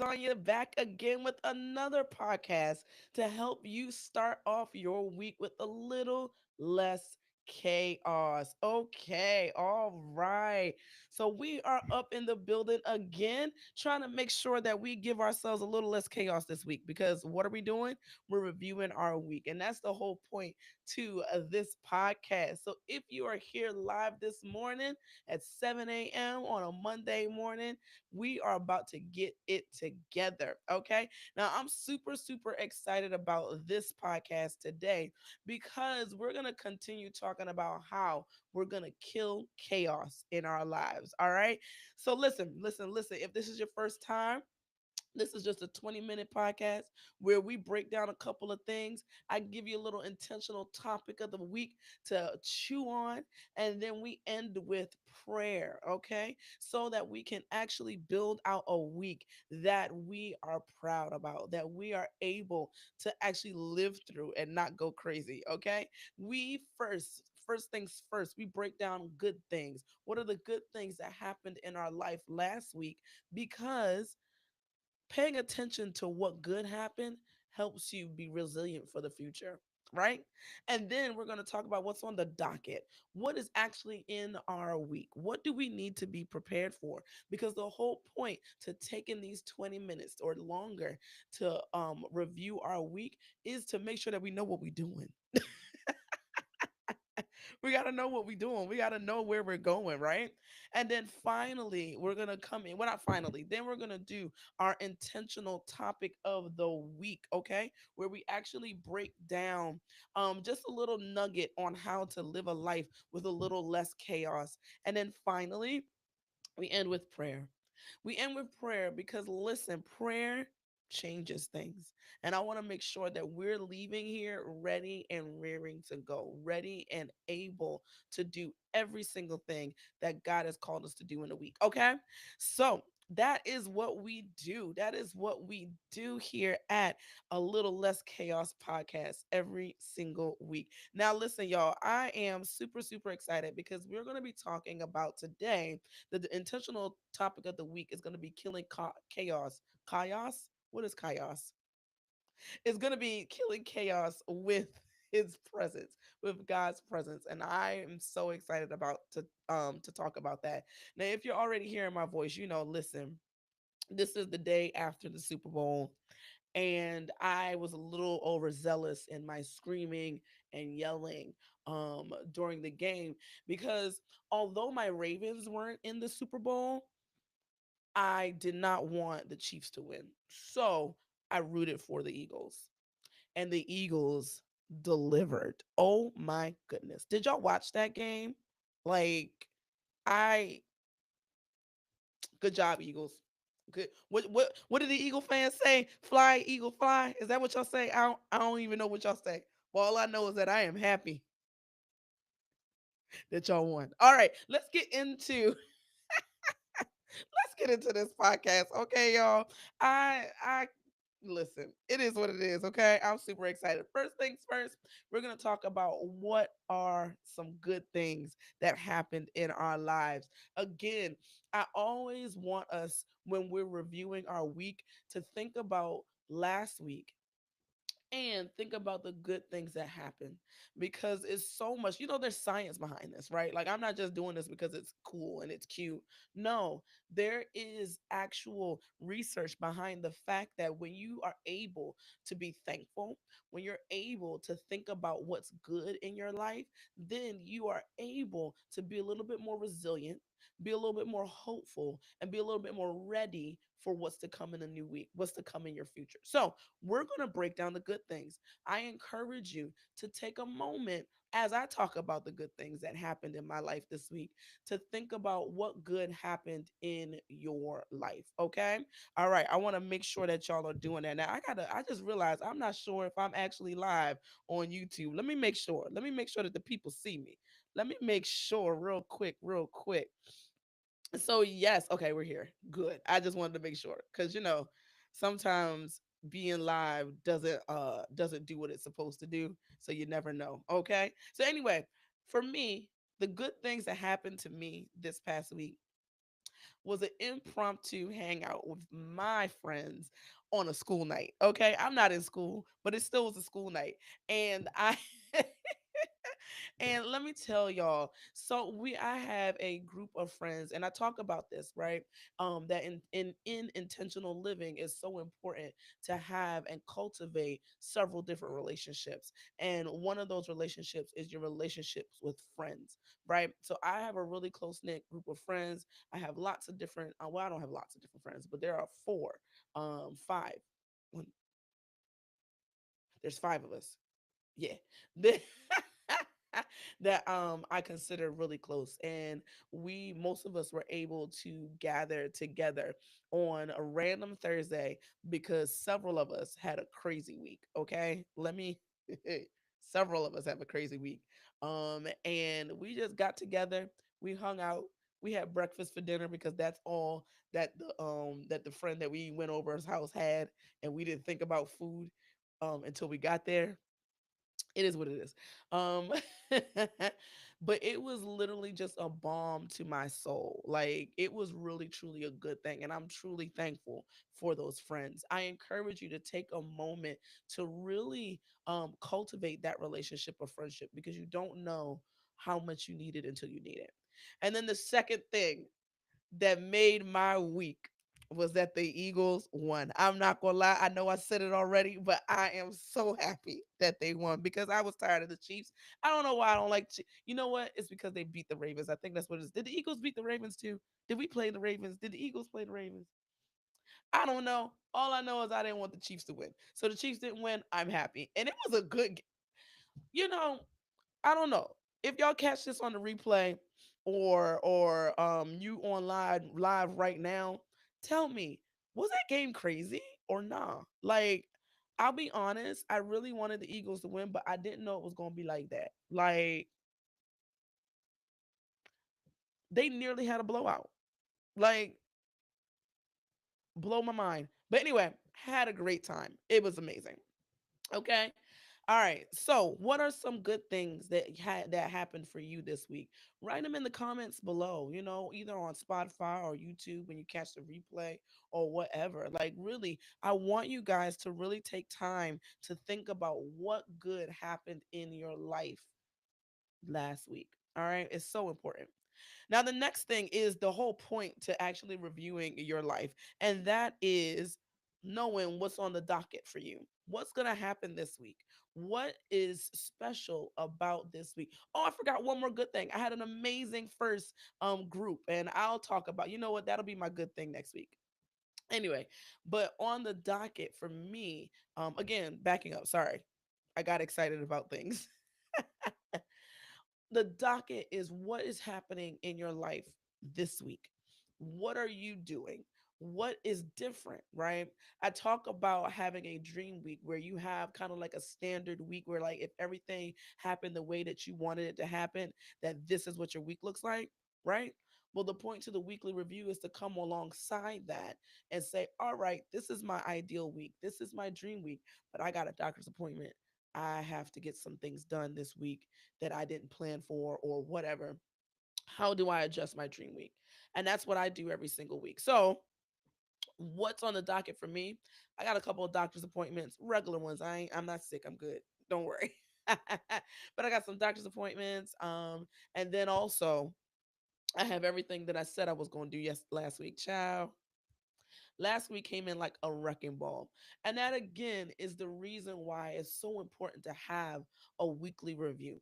Sonja back again with another podcast to help you start off your week with a little less chaos. Okay, all right. So we are up in the building again, trying to make sure that we give ourselves a little less chaos this week because what are we doing? We're reviewing our week. And that's the whole point to this podcast. So if you are here live this morning at 7 a.m. on a Monday morning, we are about to get it together. Okay. Now, I'm super, super excited about this podcast today because we're going to continue talking about how we're going to kill chaos in our lives. All right. So, listen. If this is your first time, this is just a 20-minute podcast where we break down a couple of things. I give you a little intentional topic of the week to chew on, and then we end with prayer, okay? So that we can actually build out a week that we are proud about, that we are able to actually live through and not go crazy, okay? We first things first, we break down good things. What are the good things that happened in our life last week? Because paying attention to what good happened helps you be resilient for the future, right? And then we're going to talk about what's on the docket. What is actually in our week? What do we need to be prepared for? Because the whole point to taking these 20 minutes or longer to review our week is to make sure that we know what we're doing. We got to know what we're doing. We got to know where we're going, right? And then finally, we're going to come in. Well, not finally, then we're going to do our intentional topic of the week, okay? Where we actually break down just a little nugget on how to live a life with a little less chaos. And then finally, we end with prayer. We end with prayer because listen, prayer changes things. And I want to make sure that we're leaving here ready and rearing to go, ready and able to do every single thing that God has called us to do in a week. Okay? So, that is what we do. That is what we do here at A Little Less Chaos podcast every single week. Now, listen, y'all, I am super, super excited because we're going to be talking about today the intentional topic of the week is going to be killing chaos. Chaos? What is chaos? It's going to be killing chaos with his presence, with God's presence. And I am so excited about to talk about that. Now, if you're already hearing my voice, listen, this is the day after the Super Bowl and I was a little overzealous in my screaming and yelling during the game because although my Ravens weren't in the Super Bowl, I did not want the Chiefs to win. So I rooted for the Eagles. And the Eagles delivered. Oh my goodness. Did y'all watch that game? Like, I good job, Eagles. Good. What did the Eagle fans say? Fly, Eagle, fly. Is that what y'all say? I don't even know what y'all say. Well, all I know is that I am happy that y'all won. All right, let's get into this podcast. Okay, y'all. I listen, it is what it is, okay? I'm super excited. First things first, we're going to talk about what are some good things that happened in our lives. Again, I always want us when we're reviewing our week to think about last week and think about the good things that happen because it's so much, there's science behind this, right? Like, I'm not just doing this because it's cool and it's cute. No, there is actual research behind the fact that when you are able to be thankful, when you're able to think about what's good in your life, then you are able to be a little bit more resilient, be a little bit more hopeful, and be a little bit more ready for what's to come in a new week, what's to come in your future. So, we're going to break down the good things. I encourage you to take a moment as I talk about the good things that happened in my life this week to think about what good happened in your life. Okay. All right. I want to make sure that y'all are doing that. Now, I just realized I'm not sure if I'm actually live on YouTube. Let me make sure. Let me make sure that the people see me. Let me make sure real quick, real quick. So yes, okay, we're here. Good. I just wanted to make sure because sometimes being live doesn't do what it's supposed to do, so you never know. Okay. So anyway, for me, the good things that happened to me this past week was an impromptu hangout with my friends on a school night. Okay, I'm not in school, but it still was a school night, and I and let me tell y'all, so we I have a group of friends, and I talk about this, right? That in intentional living is so important to have and cultivate several different relationships. And one of those relationships is your relationships with friends, right? So I have a really close knit group of friends. I have lots of different well, I don't have lots of different friends, but there are four, five. One, there's five of us. Yeah. The- that I consider really close, and we most of us were able to gather together on a random Thursday because several of us had a crazy week. Okay, let me several of us have a crazy week. And we just got together, we hung out, we had breakfast for dinner because that's all that the friend that we went over his house had, and we didn't think about food until we got there. It is what it is. Um, but it was literally just a balm to my soul. Like it was really, truly a good thing. And I'm truly thankful for those friends. I encourage you to take a moment to really cultivate that relationship or friendship because you don't know how much you need it until you need it. And then the second thing that made my week was that the Eagles won. I'm not gonna lie, I know I said it already, but I am so happy that they won because I was tired of the Chiefs. I don't know why I don't like. You know what? It's because they beat the Ravens. I think that's what it is. Did the Eagles beat the Ravens too? Did we play the Ravens? Did the Eagles play the Ravens? I don't know. All I know is I didn't want the Chiefs to win. So the Chiefs didn't win. I'm happy, and it was a good. You know, I don't know if y'all catch this on the replay or you on live right now. Tell me, was that game crazy or nah? Like, I'll be honest, I really wanted the Eagles to win, but I didn't know it was gonna be like that. Like, they nearly had a blowout. Like, blow my mind. But anyway, had a great time. It was amazing. Okay. All right. So, what are some good things that happened for you this week? Write them in the comments below. Either on Spotify or YouTube when you catch the replay or whatever. Like, really, I want you guys to really take time to think about what good happened in your life last week. All right. It's so important. Now, the next thing is the whole point to actually reviewing your life, and that is knowing what's on the docket for you. What's going to happen this week? What is special about this week? Oh, I forgot one more good thing. I had an amazing first group, and I'll talk about, you know what, that'll be my good thing next week. Anyway, but on the docket for me, again, backing up, sorry. I got excited about things. The docket is what is happening in your life this week. What are you doing? What is different, right? I talk about having a dream week where you have kind of like a standard week where, like, if everything happened the way that you wanted it to happen, that this is what your week looks like, right? Well, the point to the weekly review is to come alongside that and say, all right, this is my ideal week. This is my dream week, but I got a doctor's appointment. I have to get some things done this week that I didn't plan for or whatever. How do I adjust my dream week? And that's what I do every single week. So, what's on the docket for me? I got a couple of doctor's appointments, regular ones. I'm not sick. I'm good. Don't worry. But I got some doctor's appointments. And then also I have everything that I said I was going to do last week. Ciao. Last week came in like a wrecking ball. And that again is the reason why it's so important to have a weekly review.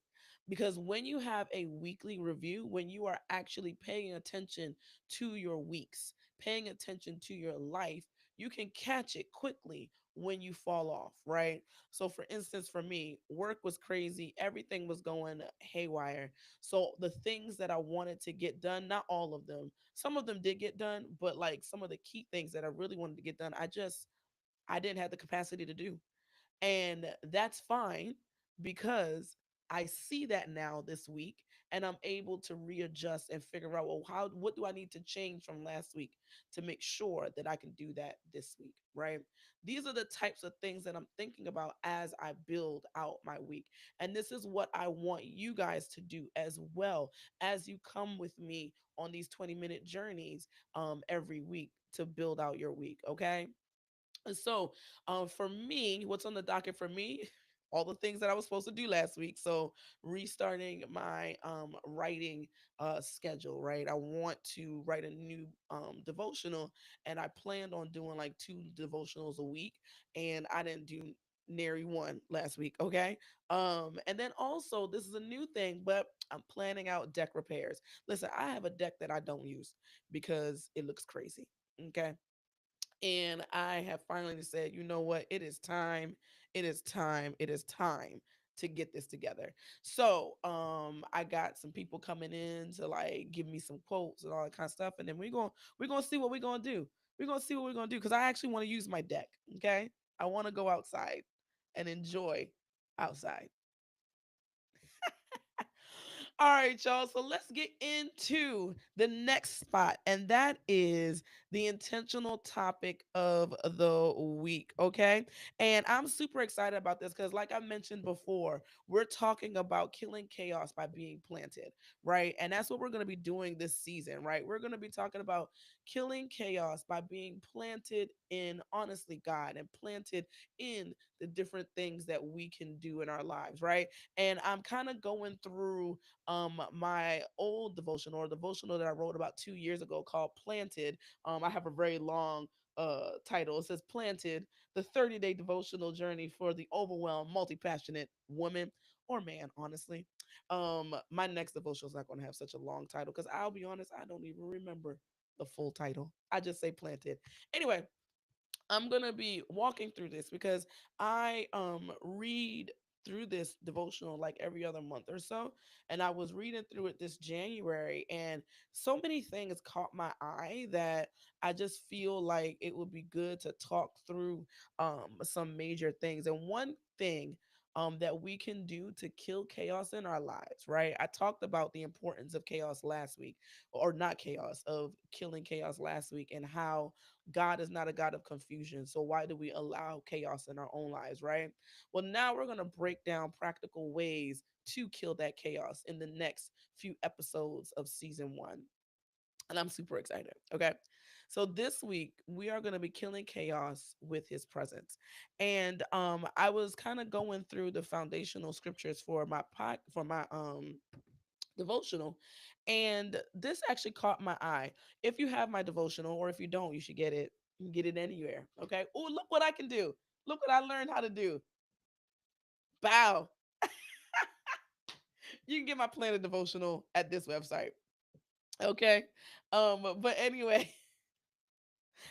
Because when you have a weekly review, when you are actually paying attention to your weeks, paying attention to your life, you can catch it quickly when you fall off, right? So, for instance, for me, work was crazy, everything was going haywire. So, the things that I wanted to get done, not all of them, some of them did get done, but like some of the key things that I really wanted to get done, I didn't have the capacity to do. And that's fine because I see that now this week. and I'm able to readjust and figure out, well, what do I need to change from last week to make sure that I can do that this week, right? These are the types of things that I'm thinking about as I build out my week. And this is what I want you guys to do as well, as you come with me on these 20-minute journeys every week to build out your week, okay? And so, for me, what's on the docket for me? All the things that I was supposed to do last week. So, restarting my writing schedule, right? I want to write a new devotional, and I planned on doing like two devotionals a week, and I didn't do nary one last week. Okay. And then also, this is a new thing, but I'm planning out deck repairs. Listen, I have a deck that I don't use because it looks crazy. Okay, and I have finally said, you know what? It is time. It is time. It is time to get this together. So, I got some people coming in to like give me some quotes and all that kind of stuff, and then we're gonna see what we're gonna do. We're gonna see what we're gonna do because I actually want to use my deck. Okay, I want to go outside and enjoy outside. All right, y'all. So let's get into the next spot, and that is the intentional topic of the week. Okay. And I'm super excited about this because, like I mentioned before, we're talking about killing chaos by being planted, right? And that's what we're going to be doing this season, right? We're going to be talking about killing chaos by being planted in, honestly, God, and planted in the different things that we can do in our lives, right? And I'm kind of going through my old devotional, or devotional that I wrote about 2 years ago, called Planted. I have a very long title. It says Planted, the 30-day devotional journey for the overwhelmed, multi-passionate woman or man, honestly. My next devotional is not going to have such a long title because I'll be honest, I don't even remember the full title. I just say Planted. Anyway, I'm gonna be walking through this because I read through this devotional like every other month or so, and I was reading through it this January, and so many things caught my eye that I just feel like it would be good to talk through some major things. And one thing that we can do to kill chaos in our lives, right? I talked about the importance of chaos last week, or not chaos, of killing chaos last week, and how God is not a God of confusion. So why do we allow chaos in our own lives, right? Well, now we're going to break down practical ways to kill that chaos in the next few episodes of season one. And I'm super excited. Okay. So this week we are going to be killing chaos with his presence. And I was kind of going through the foundational scriptures for my devotional, and this actually caught my eye. If you have my devotional, or if you don't, you should get it. You can get it anywhere. Okay. Oh, look what I can do. Look what I learned how to do. Bow. You can get my planner devotional at this website. Okay. But anyway,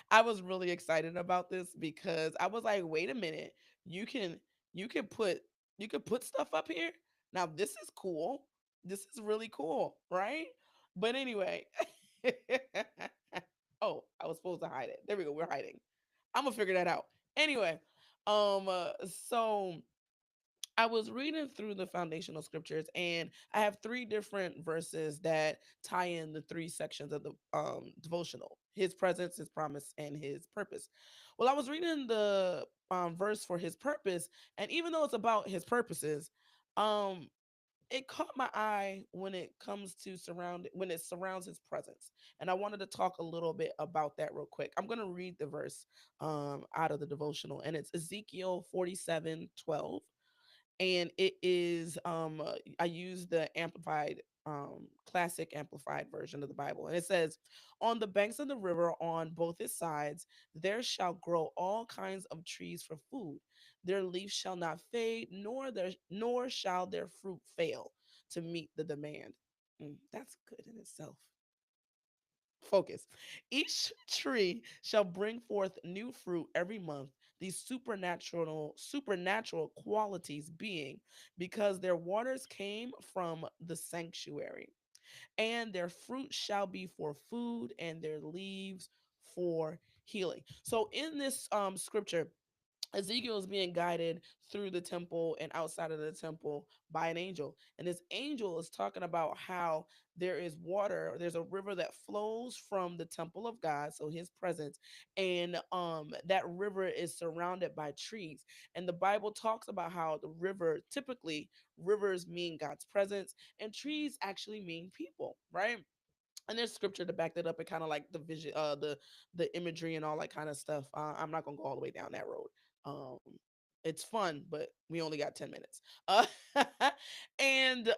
I was really excited about this because I was like, wait a minute, you can you can put you can put stuff up here. Now this is cool. This is really cool, right? But anyway, oh, I was supposed to hide it. There we go. We're hiding. I'm gonna figure that out. Anyway, so I was reading through the foundational scriptures, and I have three different verses that tie in the three sections of the devotional: his presence, his promise, and his purpose. Well, I was reading the verse for his purpose, and even though it's about his purposes, um, it caught my eye when it comes to when it surrounds his presence. And I wanted to talk a little bit about that real quick. I'm going to read the verse out of the devotional, and it's Ezekiel 47:12, and it is I use the amplified classic amplified version of the Bible, and it says, on the banks of the river on both its sides there shall grow all kinds of trees for food. Their leaves shall not fade, nor shall their fruit fail to meet the demand. That's good in itself. Focus. Each tree shall bring forth new fruit every month, these supernatural qualities being because their waters came from the sanctuary, and their fruit shall be for food, and their leaves for healing. So in this scripture, Ezekiel is being guided through the temple and outside of the temple by an angel. And this angel is talking about how there is water, there's a river that flows from the temple of God, so his presence, and that river is surrounded by trees. And the Bible talks about how the river, typically rivers mean God's presence and trees actually mean people, right? And there's scripture to back that up and kind of like the vision, the imagery and all that kind of stuff. I'm not gonna go all the way down that road. um it's fun, but we only got 10 minutes. And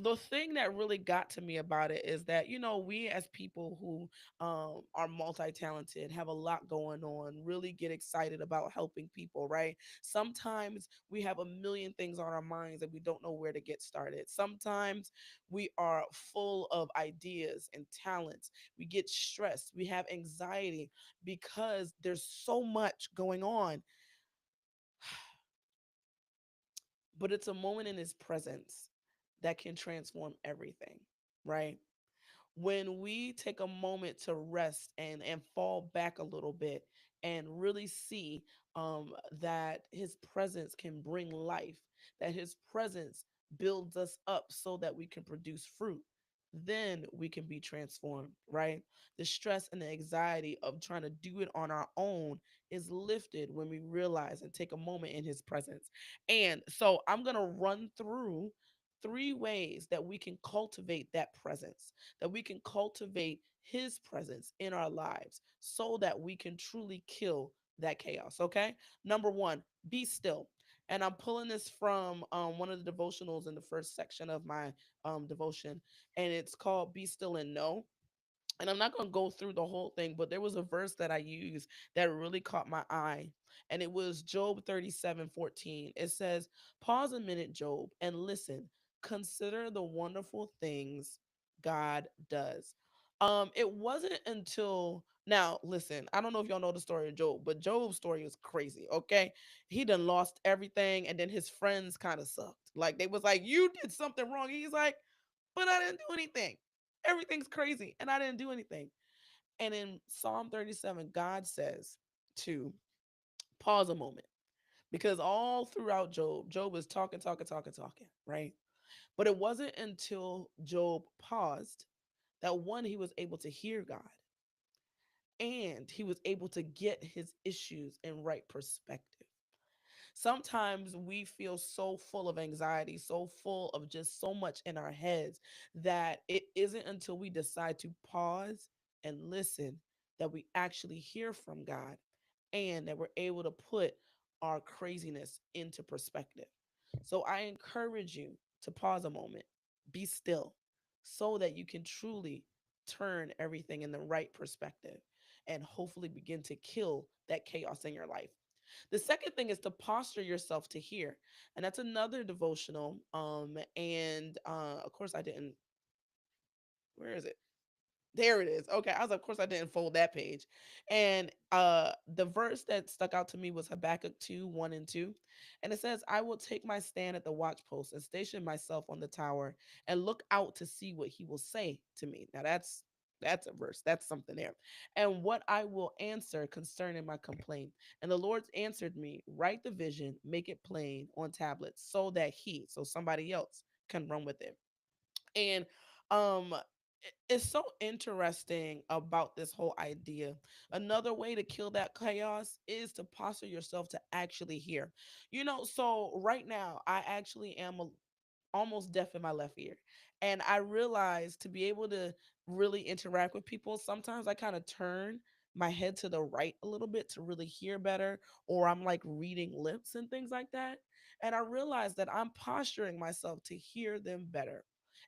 the thing that really got to me about it is that, we as people who are multi-talented, have a lot going on, really get excited about helping people, right? Sometimes we have a million things on our minds and we don't know where to get started. Sometimes we are full of ideas and talents. We get stressed. We have anxiety because there's so much going on. But it's a moment in his presence that can transform everything, right? When we take a moment to rest and fall back a little bit and really see that his presence can bring life, that his presence builds us up so that we can produce fruit, then we can be transformed, right? The stress and the anxiety of trying to do it on our own is lifted when we realize and take a moment in his presence. And so I'm going to run through 3 ways that we can cultivate that presence, that we can cultivate his presence in our lives so that we can truly kill that chaos. Okay. Number one, be still. And I'm pulling this from one of the devotionals in the first section of my devotion, and it's called Be Still and Know. And I'm not going to go through the whole thing, but there was a verse that I used that really caught my eye. And it was Job 37:14. It says, "Pause a minute, Job, and listen. Consider the wonderful things God does." It wasn't until now, listen, I don't know if y'all know the story of Job, but Job's story is crazy, okay? He done lost everything, and then his friends kind of sucked. Like, they was like, "You did something wrong." He's like, "But I didn't do anything. Everything's crazy and I didn't do anything." And in Psalm 37, God says to pause a moment, because all throughout Job is talking, talking, talking, talking, right? But it wasn't until Job paused that, one, he was able to hear God, and he was able to get his issues in right perspective. Sometimes we feel so full of anxiety, so full of just so much in our heads, that it isn't until we decide to pause and listen that we actually hear from God, and that we're able to put our craziness into perspective. So I encourage you to pause a moment, be still, so that you can truly turn everything in the right perspective and hopefully begin to kill that chaos in your life. The second thing is to posture yourself to hear. And that's another devotional. And of course I didn't, where is it? There it is. Okay. I was, of course I didn't fold that page. And the verse that stuck out to me was Habakkuk 2:1 and 2. And it says, "I will take my stand at the watchpost and station myself on the tower and look out to see what he will say to me." Now that's a verse. That's something there. "And what I will answer concerning my complaint. And the Lord answered me, write the vision, make it plain on tablets, so that he," so somebody else, "can run with it." And um it's so interesting about this whole idea. Another way to kill that chaos is to posture yourself to actually hear. So right now I actually am almost deaf in my left ear. And I realized, to be able to really interact with people, sometimes I kind of turn my head to the right a little bit to really hear better, or I'm like reading lips and things like that. And I realized that I'm posturing myself to hear them better.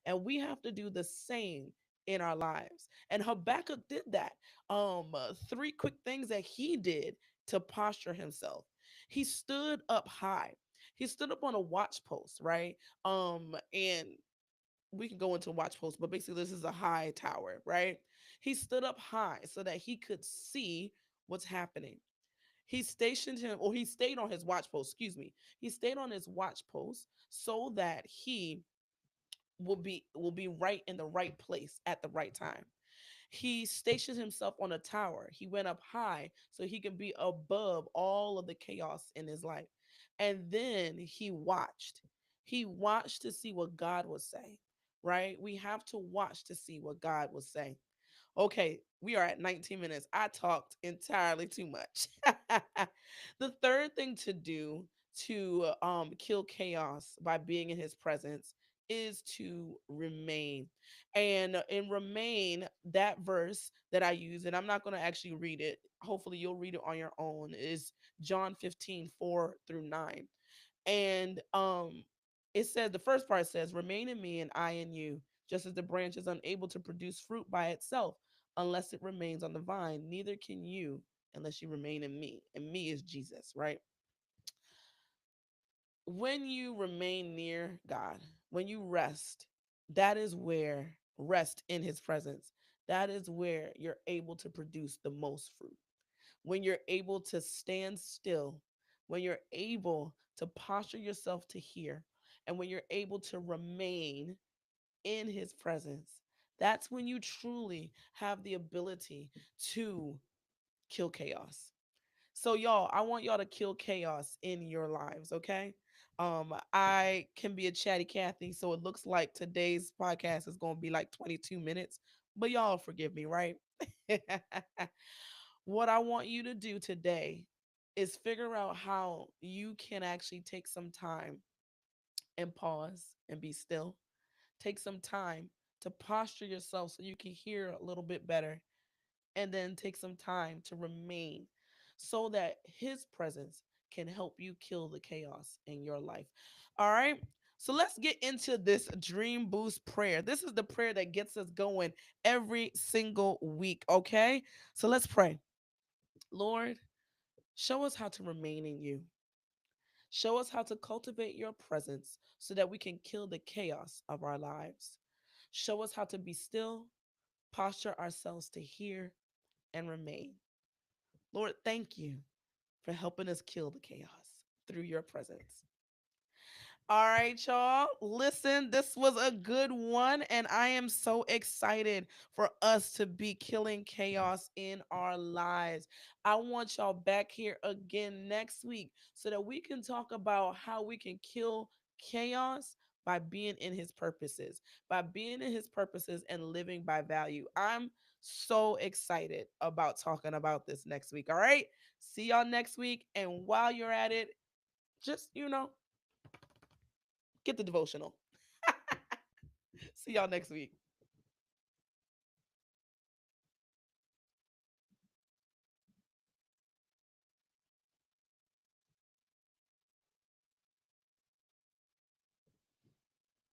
And we have to do the same in our lives. And Habakkuk did that. 3 quick things that he did to posture himself. He stood up high. He stood up on a watch post, right? And we can go into watch post, but basically this is a high tower, right? He stood up high so that he could see what's happening. He stayed on his watch post, excuse me. He stayed on his watch post so that he will be right in the right place at the right time. He stationed himself on a tower. He went up high so he could be above all of the chaos in his life. And then he watched. He watched to see what God would say, right? We have to watch to see what God will say. Okay, we are at 19 minutes. I talked entirely too much. The third thing to do to kill chaos by being in his presence is to remain. And in remain, that verse that I use, and I'm not going to actually read it. Hopefully, you'll read it on your own, is John 15:4 through 9. And it says, the first part says, remain in me and I in you, just as the branch is unable to produce fruit by itself unless it remains on the vine, neither can you unless you remain in me. And me is Jesus, right? When you remain near God, when you rest, that is where rest in his presence. That is where you're able to produce the most fruit. When you're able to stand still, when you're able to posture yourself to hear, and when you're able to remain in his presence, that's when you truly have the ability to kill chaos. So y'all, I want y'all to kill chaos in your lives, okay? I can be a chatty Cathy, so it looks like today's podcast is going to be like 22 minutes, but y'all forgive me, right? What I want you to do today is figure out how you can actually take some time and pause and be still. Take some time to posture yourself so you can hear a little bit better, and then take some time to remain so that his presence can help you kill the chaos in your life. All right. So let's get into this dream boost prayer. This is the prayer that gets us going every single week. Okay. So let's pray. Lord, show us how to remain in you. Show us how to cultivate your presence so that we can kill the chaos of our lives. Show us how to be still, posture ourselves to hear, and remain. Lord, thank you for helping us kill the chaos through your presence. All right, y'all. Listen, this was a good one, and I am so excited for us to be killing chaos in our lives. I want y'all back here again next week so that we can talk about how we can kill chaos by being in his purposes, by being in his purposes and living by value. I'm so excited about talking about this next week. All right. See y'all next week. And while you're at it, just, get the devotional. See y'all next week.